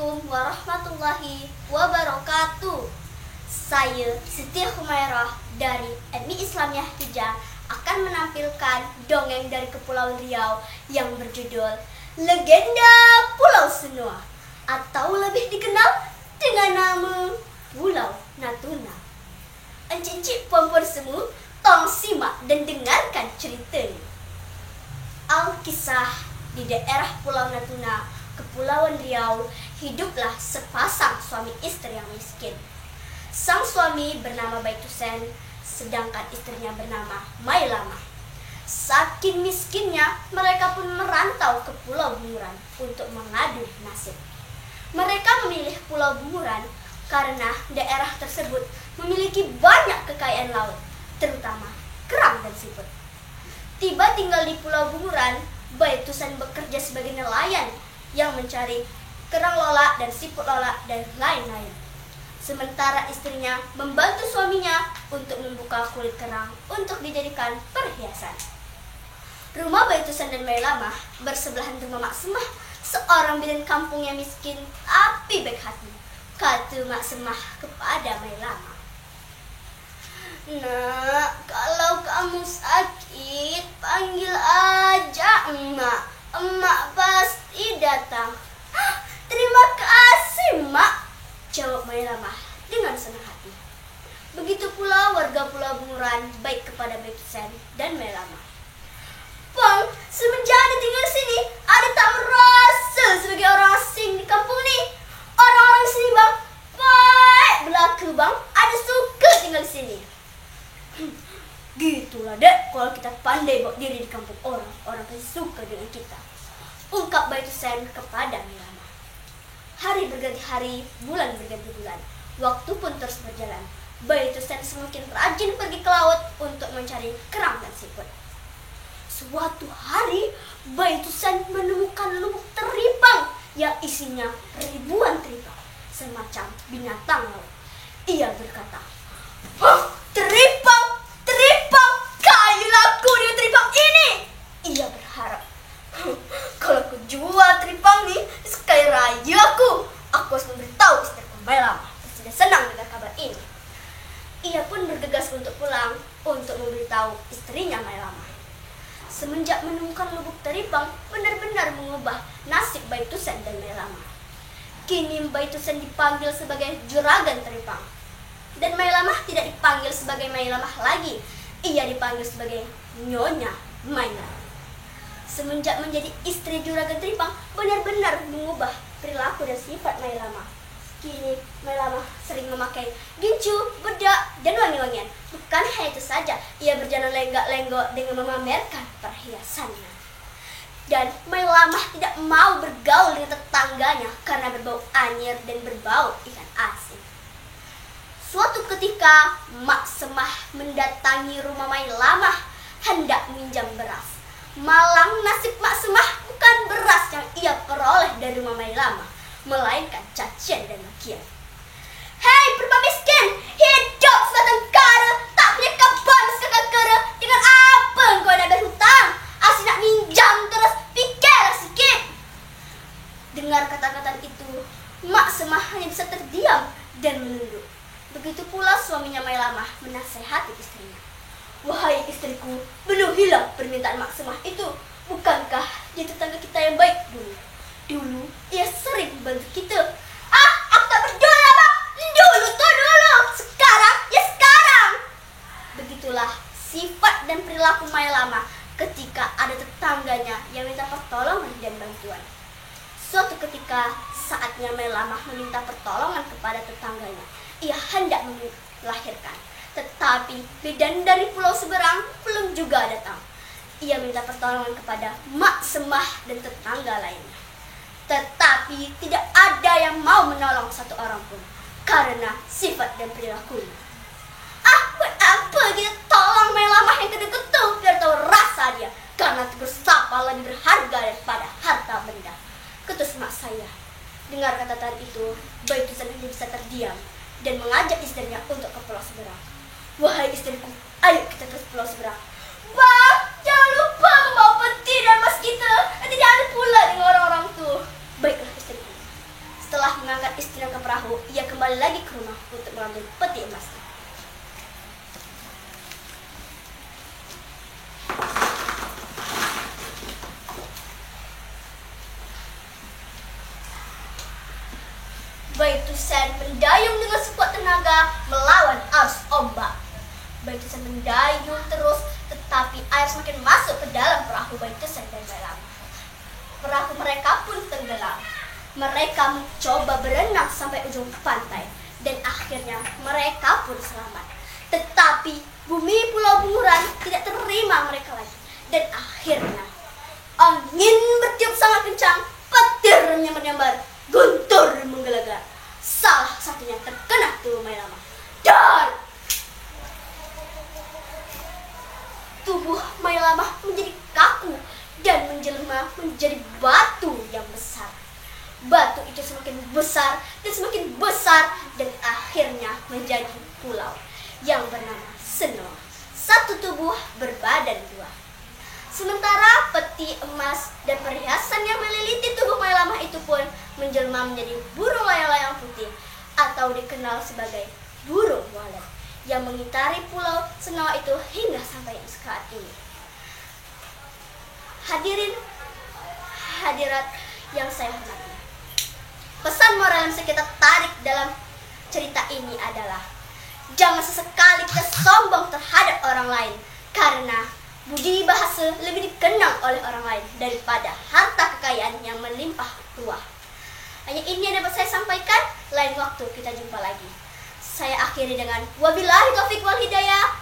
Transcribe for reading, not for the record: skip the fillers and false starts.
Assalamualaikum warahmatullahi wabarakatuh. Saya Siti Humairah dari MI Islamiyah Hijah akan menampilkan dongeng dari Kepulauan Riau yang berjudul Legenda Pulau Senua, atau lebih dikenal dengan nama Pulau Natuna. Encik-encik puan-puan semua, tolong simak dan dengarkan ceritanya. Alkisah di daerah Pulau Natuna, Kepulauan Riau, hiduplah sepasang suami istri yang miskin. Sang suami bernama Baitusen, sedangkan istrinya bernama Mailama. Saking miskinnya, mereka pun merantau ke Pulau Bunguran untuk mengadu nasib. Mereka memilih Pulau Bunguran karena daerah tersebut memiliki banyak kekayaan laut, terutama kerang dan siput. Tiba tinggal di Pulau Bunguran, Baitusen bekerja sebagai nelayan yang mencari kerang lola dan siput lola dan lain-lain. Sementara istrinya membantu suaminya untuk membuka kulit kerang untuk dijadikan perhiasan. Rumah Baitusen dan Mailama bersebelahan rumah Mak Semah, seorang bidan kampung yang miskin tapi baik hati. Kata Mak Semah kepada Mailama, "Nak, kalau kamu sakit, panggil aja emak. Emak pasti datang." "Terima kasih, Mak," jawab Mailama dengan senang hati. Begitu pula warga Pulau Bunguran baik kepada Baitusen dan Mailama. "Bang, semenjak ada tinggal di sini, ada tak merasa sebagai orang asing di kampung ini. Orang-orang sini, Bang, baik berlaku, Bang. Ada suka tinggal di sini." "Gitulah, Dek, kalau kita pandai bawa diri di kampung orang, orang pasti suka dengan kita," ungkap Baitusen kepada Mailama. Hari berganti hari, bulan berganti bulan. Waktu pun terus berjalan. Baitusen semakin rajin pergi ke laut untuk mencari kerang dan siput. Suatu hari, Baitusen menemukan lubuk teripang yang isinya ribuan teripang, semacam binatang laut. Ia berkata, "Teripang, teripang, kayulah aku dengan teripang ini." Ia berharap, "Kalau aku jual teripang ini, sekali raya aku harus memberitahu istriku Mailama. Tidak senang dengan kabar ini." Ia pun bergegas untuk pulang untuk memberitahu istrinya Mailama. Semenjak menemukan lubuk teripang, benar-benar mengubah nasib Baitusen dan Mailama. Kini Baitusen dipanggil sebagai juragan teripang, dan Mailama tidak dipanggil sebagai Mailama lagi. Ia dipanggil sebagai Nyonya Mailama. Semenjak menjadi istri juragan teripang, benar-benar mengubah perilaku dan sifat Mailama. Kini Mailama sering memakai gincu, bedak, dan wangi-wangian. Bukan hanya itu saja, ia berjalan lenggak-lenggok dengan memamerkan perhiasannya. Dan Mailama tidak mau bergaul dengan tetangganya karena berbau anyir dan berbau ikan asin. Suatu ketika, Mak Semah mendatangi rumah Mailama hendak minjam beras. Malang nasib Mak Semah bukan beras yang ia peroleh dari rumah Mailama, melainkan cacian dan makian. "Hei purba miskin, hidup sebatang kara, tak punya kaban sekakak kara. Dengan apa engkau nak berhutang? Asyik nak minjam terus, fikirlah sikit." Dengar kata-kata itu, Mak Semah hanya bisa terdiam dan menunduk. Begitu pula suaminya Mailama menasehati istrinya. "Wahai istriku, penuhilah permintaan Mak Semah itu. Bukankah dia tetangga kita yang baik dulu? Dulu ia sering membantu kita." Aku tak peduli, Bang. Dulu tuh dulu. Sekarang ya sekarang." Begitulah sifat dan perilaku Mailama ketika ada tetangganya yang minta pertolongan dan bantuan. Suatu ketika, saatnya Mailama meminta pertolongan kepada tetangganya. Ia hendak melahirkan, tetapi bidan dari pulau seberang belum juga datang. Ia minta pertolongan kepada Mak Semah dan tetangga lainnya. Tetapi tidak ada yang mau menolong satu orang pun karena sifat dan perilakunya. Buat apa kita tolong Mailama yang kedeket biar tahu rasa dia, karena tegur sapa lebih berharga daripada harta benda, ketus mak saya. Dengar kata-kata itu, Baitusen hanya bisa terdiam dan mengajak istrinya untuk ke pulau seberang. "Wahai istriku, ayo kita ke pulau seberang." "Bang, jangan lupa membawa peti dan emas kita. Nanti diambil pula dengan orang-orang tuh." "Baiklah istriku." Setelah mengangkat istrinya ke perahu, ia kembali lagi ke rumah untuk mengambil peti emasnya. Baitusen mendayung dengan sekuat tenaga melawan arus ombak. Baitusen mendayung terus, tetapi air semakin masuk ke dalam perahu Baitusen dan Mailama. Perahu mereka pun tenggelam. Mereka mencoba berenang sampai ujung pantai, dan akhirnya mereka pun selamat. Tetapi bumi Pulau Bunguran tidak terima mereka lagi, dan akhirnya angin bertiup sangat kencang, petir menyambar-nyambar, guntur menggelegar. Salah satunya terkena tubuh Mailama, dan tubuh Mailama menjadi kaku dan menjelma menjadi batu yang besar. Batu itu semakin besar dan akhirnya menjadi pulau yang bernama Senoa. Satu tubuh berbadan dua. Sementara peti emas dan perhiasan yang meliliti tubuh Mailama itu pun menjelma menjadi burung layang-layang putih atau dikenal sebagai burung walet yang mengitari pulau Senoa itu hingga sampai saat ini. Hadirin hadirat yang saya hormati, pesan moral yang bisa kita tarik dalam cerita ini adalah jangan sesekali kita sombong terhadap orang lain, karena budi bahasa lebih dikenang oleh orang lain daripada harta kekayaan yang melimpah ruah. Hanya ini yang dapat saya sampaikan, lain waktu kita jumpa lagi. Saya akhiri dengan wabillahi taufiq wal hidayah.